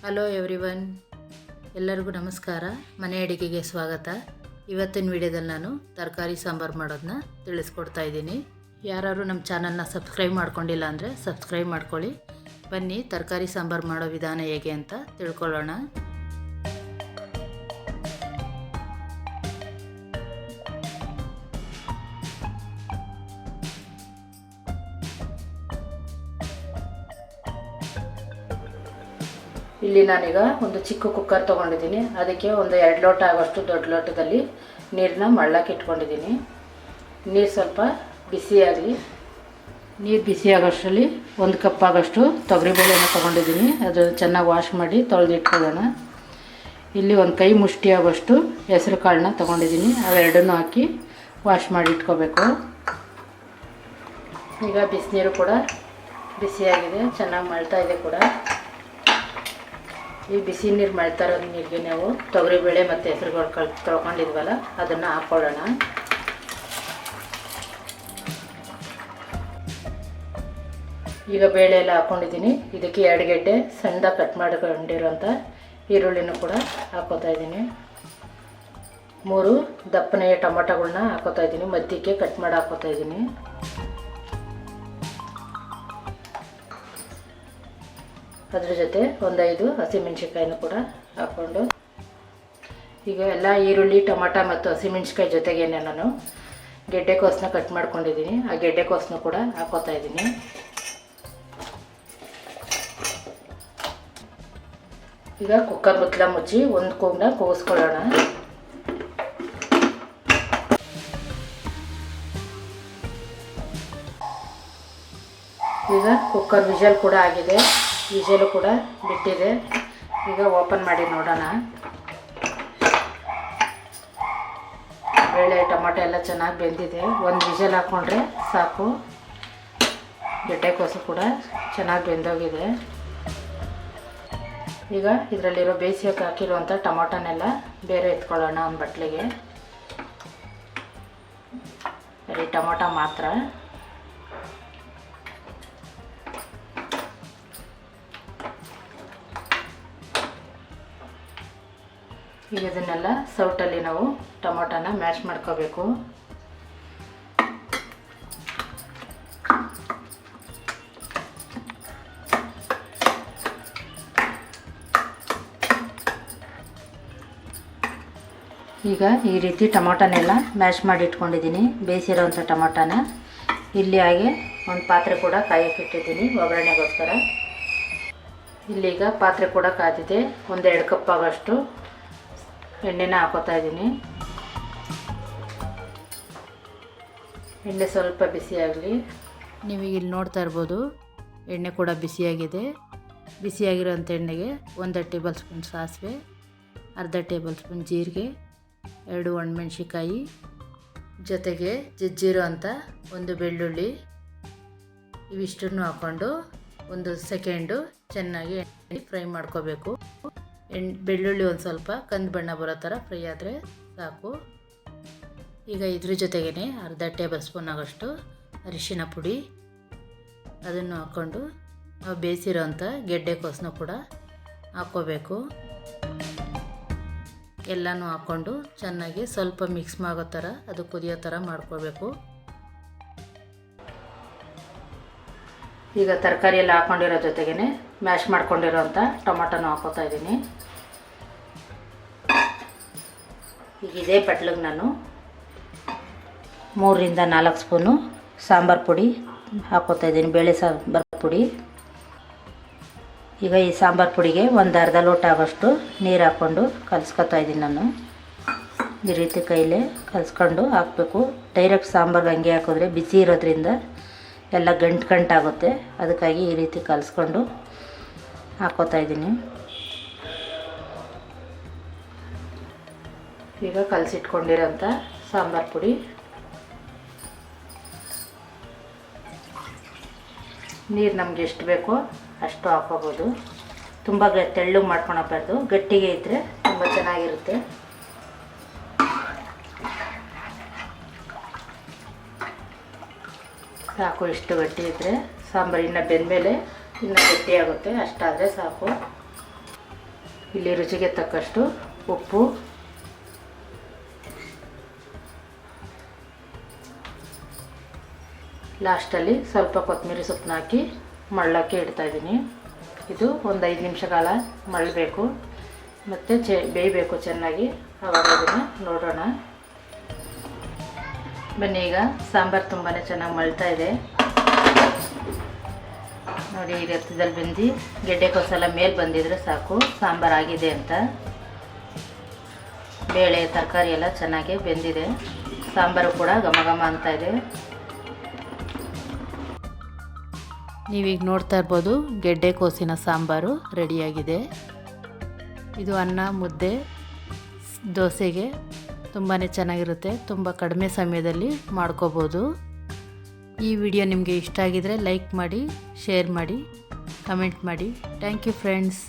Hello everyone, ಎಲ್ಲರಿಗೂ ನಮಸ್ಕಾರ. ಮನೆ ಅಡುಗೆಗೆ ಸ್ವಾಗತ. ಇವತ್ತಿನ ವಿಡಿಯೋದಲ್ಲಿ ನಾನು ತರಕಾರಿ ಸಾಂಬಾರು ಮಾಡೋದನ್ನ ತಿಳಿಸ್ಕೊಡ್ತಾ ಇದ್ದೀನಿ. ಯಾರು ನಮ್ಮ ಚಾನಲ್ನ ಸಬ್ಸ್ಕ್ರೈಬ್ ಮಾಡ್ಕೊಂಡಿಲ್ಲ ಅಂದರೆ ಸಬ್ಸ್ಕ್ರೈಬ್ ಮಾಡ್ಕೊಳ್ಳಿ. ಬನ್ನಿ ತರಕಾರಿ ಸಾಂಬಾರು ಮಾಡೋ ವಿಧಾನ ಹೇಗೆ ಅಂತ ತಿಳ್ಕೊಳ್ಳೋಣ. ಇಲ್ಲಿ ನಾನೀಗ ಒಂದು ಚಿಕ್ಕ ಕುಕ್ಕರ್ ತೊಗೊಂಡಿದ್ದೀನಿ. ಅದಕ್ಕೆ ಒಂದು 2 ಲೋಟ ಆಗೋಷ್ಟು ದೊಡ್ಡ ಲೋಟದಲ್ಲಿ ನೀರನ್ನ ಮಳ್ಳಕ್ಕೆ ಇಟ್ಕೊಂಡಿದ್ದೀನಿ. ನೀರು ಸ್ವಲ್ಪ ಬಿಸಿಯಾಗಲಿ. ನೀರು ಬಿಸಿಯಾಗೋಷ್ಟರಲ್ಲಿ 1 ಕಪ್ ಆಗೋಷ್ಟು ತೊಗರಿಬೇಳೆನ ತೊಗೊಂಡಿದ್ದೀನಿ. ಅದು ಚೆನ್ನಾಗಿ ವಾಶ್ ಮಾಡಿ ತೊಳೆದಿಟ್ಕೊಳ್ಳೋಣ. ಇಲ್ಲಿ 1 ಕೈ ಮುಷ್ಟಿ ಆಗೋಷ್ಟು ಹೆಸರು ಕಾಳನ್ನ ತೊಗೊಂಡಿದ್ದೀನಿ. ಅವೆರಡನ್ನೂ ಹಾಕಿ ವಾಶ್ ಮಾಡಿ ಇಟ್ಕೋಬೇಕು. ಈಗ ಬಿಸಿನೀರು ಕೂಡ ಬಿಸಿಯಾಗಿದೆ, ಚೆನ್ನಾಗಿ ಮಳ್ತಾ ಇದೆ ಕೂಡ. ಈ ಬಿಸಿ ನೀರು ಮಳ್ತಾ ಇರೋ ನೀರಿಗೆ ನಾವು ತೊಗರಿಬೇಳೆ ಮತ್ತು ಹೆಸರುಗಳು ತೊಳ್ಕೊಂಡಿದ್ವಲ್ಲ ಅದನ್ನು ಹಾಕ್ಕೊಳ್ಳೋಣ. ಈಗ ಬೇಳೆ ಎಲ್ಲ ಹಾಕ್ಕೊಂಡಿದ್ದೀನಿ. ಇದಕ್ಕೆ 2 ಗೆಡ್ಡೆ ಸಣ್ಣದಾಗಿ ಕಟ್ ಮಾಡಿಕೊಂಡಿರೋಂಥ ಈರುಳ್ಳಿನೂ ಕೂಡ ಹಾಕ್ಕೋತಾ ಇದ್ದೀನಿ. 3 ದಪ್ಪನೆಯ ಟೊಮೊಟೊಗಳನ್ನ ಹಾಕ್ಕೋತಾ ಇದ್ದೀನಿ. ಮಧ್ಯಕ್ಕೆ ಕಟ್ ಮಾಡಿ ಹಾಕ್ಕೋತಾ ಇದ್ದೀನಿ. ಅದ್ರ ಜೊತೆ 5 ಹಸಿಮೆಣ್ಸಿನ್ಕಾಯಿನೂ ಕೂಡ ಹಾಕ್ಕೊಂಡು, ಈಗ ಎಲ್ಲ ಈರುಳ್ಳಿ ಟೊಮೊಟೊ ಮತ್ತು ಹಸಿಮೆಣ್ಸಿನ್ಕಾಯಿ ಜೊತೆಗೆ ನಾನು ಗೆಡ್ಡೆಕೋಸನ್ನ ಕಟ್ ಮಾಡ್ಕೊಂಡಿದ್ದೀನಿ. ಆ ಗೆಡ್ಡೆಕೋಸನ್ನು ಕೂಡ ಹಾಕ್ಕೋತಾ ಇದ್ದೀನಿ. ಈಗ ಕುಕ್ಕರ್ ಮುಚ್ಚಳ ಮುಚ್ಚಿ 1 ಕೂಗನ್ನ ಕೂಗಿಸ್ಕೊಳ್ಳೋಣ. ಈಗ ಕುಕ್ಕರ್ ವಿಷಲ್ ಕೂಡ ಆಗಿದೆ, ವಿಷಲು ಕೂಡ ಬಿಟ್ಟಿದೆ. ಈಗ ಓಪನ್ ಮಾಡಿ ನೋಡೋಣ. ಬೇಳೆ ಟೊಮೊಟೊ ಎಲ್ಲ ಚೆನ್ನಾಗಿ ಬೆಂದಿದೆ. 1 ವಿಷಲ್ ಹಾಕ್ಕೊಂಡ್ರೆ ಸಾಕು. ಗೆಡ್ಡೆಕೋಸು ಕೂಡ ಚೆನ್ನಾಗಿ ಬೆಂದೋಗಿದೆ. ಈಗ ಇದರಲ್ಲಿರೋ ಬೇಯಿಸೋಕೆ ಹಾಕಿರುವಂಥ ಟೊಮೊಟೊನೆಲ್ಲ ಬೇರೆ ಎತ್ಕೊಳ್ಳೋಣ ಒಂದು ಬಟ್ಲಿಗೆ. ಬರೀ ಟೊಮೊಟೊ ಮಾತ್ರ. ಈಗ ಇದನ್ನೆಲ್ಲ ಸೌಟಲ್ಲಿ ನಾವು ಟೊಮೊಟೊನ ಮ್ಯಾಶ್ ಮಾಡ್ಕೋಬೇಕು. ಈಗ ಈ ರೀತಿ ಟೊಮೊಟೊನೆಲ್ಲ ಮ್ಯಾಶ್ ಮಾಡಿ ಇಟ್ಕೊಂಡಿದ್ದೀನಿ. ಬೇಯಿಸಿರೋಂಥ ಟೊಮೊಟೊನ ಇಲ್ಲಿ ಹಾಗೆ ಒಂದು ಪಾತ್ರೆ ಕೂಡ ಕಾಯಕ್ಕೆ ಇಟ್ಟಿದ್ದೀನಿ ಒಗ್ಗರಣೆಗೋಸ್ಕರ. ಇಲ್ಲೀಗ ಪಾತ್ರೆ ಕೂಡ ಕಾದಿದೆ. 1-2 ಕಪ್ ಆಗೋಷ್ಟು ಎಣ್ಣೆನ ಹಾಕೋತಾ ಇದ್ದೀನಿ. ಎಣ್ಣೆ ಸ್ವಲ್ಪ ಬಿಸಿಯಾಗಲಿ. ನೀವೀಗ ಇಲ್ಲಿ ನೋಡ್ತಾ ಇರ್ಬೋದು, ಎಣ್ಣೆ ಕೂಡ ಬಿಸಿಯಾಗಿದೆ. ಬಿಸಿಯಾಗಿರೋಂಥ ಎಣ್ಣೆಗೆ 1 ಟೇಬಲ್ ಸ್ಪೂನ್ ಸಾಸಿವೆ, ಅರ್ಧ ಟೇಬಲ್ ಸ್ಪೂನ್ ಜೀರಿಗೆ, 2 ಒಣಮೆಣ್ಸಿಕಾಯಿ, ಜೊತೆಗೆ ಜಜ್ಜಿರೋ ಅಂಥ 1 ಬೆಳ್ಳುಳ್ಳಿ, ಇವಿಷ್ಟನ್ನು ಹಾಕ್ಕೊಂಡು 1 ಸೆಕೆಂಡು ಚೆನ್ನಾಗಿ ಫ್ರೈ ಮಾಡ್ಕೋಬೇಕು. ಬೆಳ್ಳುಳ್ಳಿ ಒಂದು ಸ್ವಲ್ಪ ಕಂದು ಬಣ್ಣ ಬರೋ ಥರ ಫ್ರೈ ಆದರೆ ಸಾಕು. ಈಗ ಇದ್ರ ಜೊತೆಗೇ ಅರ್ಧ ಟೇಬಲ್ ಸ್ಪೂನ್ ಆಗೋಷ್ಟು ಅರಿಶಿನ ಪುಡಿ, ಅದನ್ನು ಹಾಕ್ಕೊಂಡು ನಾವು ಬೇಯಿಸಿರೋಂಥ ಗೆಡ್ಡೆಕೋಸನ್ನು ಕೂಡ ಹಾಕ್ಕೋಬೇಕು. ಎಲ್ಲನೂ ಹಾಕ್ಕೊಂಡು ಚೆನ್ನಾಗಿ ಸ್ವಲ್ಪ ಮಿಕ್ಸ್ ಆಗೋ ಥರ, ಅದು ಕುದಿಯೋ ಥರ ಮಾಡ್ಕೋಬೇಕು. ಈಗ ತರಕಾರಿ ಎಲ್ಲ ಹಾಕ್ಕೊಂಡಿರೋ ಜೊತೆಗೇ ಮ್ಯಾಶ್ ಮಾಡ್ಕೊಂಡಿರೋಂಥ ಟೊಮೊಟೊನೂ ಹಾಕ್ಕೋತಾ ಇದ್ದೀನಿ. ಈಗ ಇದೇ ಬಟ್ಲಿಗೆ ನಾನು 3-4 ಸ್ಪೂನು ಸಾಂಬಾರು ಪುಡಿ ಹಾಕ್ಕೋತಾ ಇದ್ದೀನಿ, ಬೇಳೆ ಸಾಂಬಾರು ಪುಡಿ. ಈಗ ಈ ಸಾಂಬಾರು ಪುಡಿಗೆ 1/2 ಲೋಟ ಆಗೋಷ್ಟು ನೀರು ಹಾಕ್ಕೊಂಡು ಕಲಿಸ್ಕೊತಾ ಇದ್ದೀನಿ ನಾನು. ಈ ರೀತಿ ಕೈಲೇ ಕಲಿಸ್ಕೊಂಡು ಹಾಕಬೇಕು. ಡೈರೆಕ್ಟ್ ಸಾಂಬಾರ್ಗೆ ಹಂಗೆ ಹಾಕಿದ್ರೆ ಬಿಸಿ ಇರೋದ್ರಿಂದ ಎಲ್ಲ ಗಂಟಾಗುತ್ತೆ. ಅದಕ್ಕಾಗಿ ಈ ರೀತಿ ಕಲಿಸ್ಕೊಂಡು ಹಾಕ್ಕೋತಾ ಇದ್ದೀನಿ. ಈಗ ಕಲಸಿಟ್ಕೊಂಡಿರೋಂಥ ಸಾಂಬಾರು ಪುಡಿ, ನೀರು ನಮ್ಗೆ ಎಷ್ಟು ಬೇಕೋ ಅಷ್ಟು ಹಾಕೋಬೋದು. ತುಂಬ ತೆಳ್ಳಗೆ ಮಾಡ್ಕೊಳಬಾರ್ದು, ಗಟ್ಟಿಗೆ ಇದ್ದರೆ ತುಂಬ ಚೆನ್ನಾಗಿರುತ್ತೆ. ಸಾಕು, ಇಷ್ಟು ಗಟ್ಟಿ ಇದ್ದರೆ ಸಾಂಬಾರು ಇನ್ನು ಬೆಂದಮೇಲೆ ಇನ್ನು ಗಟ್ಟಿಯಾಗುತ್ತೆ, ಅಷ್ಟಾದರೆ ಸಾಕು. ಇಲ್ಲಿ ರುಚಿಗೆ ತಕ್ಕಷ್ಟು ಉಪ್ಪು, ಲಾಸ್ಟಲ್ಲಿ ಸ್ವಲ್ಪ ಕೊತ್ತಂಬರಿ ಸೊಪ್ಪನ್ನ ಹಾಕಿ ಮಳ್ಳಕ್ಕೆ ಇಡ್ತಾಯಿದ್ದೀನಿ. ಇದು ಒಂದು 5 ನಿಮಿಷ ಕಾಲ ಮಳ್ಳಬೇಕು ಮತ್ತು ಬೇಯಬೇಕು ಚೆನ್ನಾಗಿ. ಆವಾಗ ಇದನ್ನು ನೋಡೋಣ ಬನ್ನಿ. ಈಗ ಸಾಂಬಾರು ತುಂಬಾ ಚೆನ್ನಾಗಿ ಮಳ್ತಾ ಇದೆ ನೋಡಿ. ಈಗ ಹತ್ತದಲ್ಲಿ ಬೆಂದು ಗೆಡ್ಡೆಕೋಸೆಲ್ಲ ಮೇಲೆ ಬಂದಿದ್ರೆ ಸಾಕು, ಸಾಂಬಾರು ಆಗಿದೆ ಅಂತ. ಬೇಳೆ ತರಕಾರಿ ಎಲ್ಲ ಚೆನ್ನಾಗಿ ಬೆಂದಿದೆ, ಸಾಂಬಾರು ಕೂಡ ಘಮ ಘಮ ಅಂತ ಇದೆ. ನೀವೀಗ ನೋಡ್ತಾ ಇರ್ಬೋದು ಗೆಡ್ಡೆಕೋಸಿನ ಸಾಂಬಾರು ರೆಡಿಯಾಗಿದೆ. ಇದು ಅನ್ನ, ಮುದ್ದೆ, ದೋಸೆಗೆ ತುಂಬಾ ಚೆನ್ನಾಗಿರುತ್ತೆ. ತುಂಬ ಕಡಿಮೆ ಸಮಯದಲ್ಲಿ ಮಾಡ್ಕೋಬೋದು. ಈ ವಿಡಿಯೋ ನಿಮಗೆ ಇಷ್ಟ ಆಗಿದರೆ ಲೈಕ್ ಮಾಡಿ, ಶೇರ್ ಮಾಡಿ, ಕಮೆಂಟ್ ಮಾಡಿ. Thank you friends.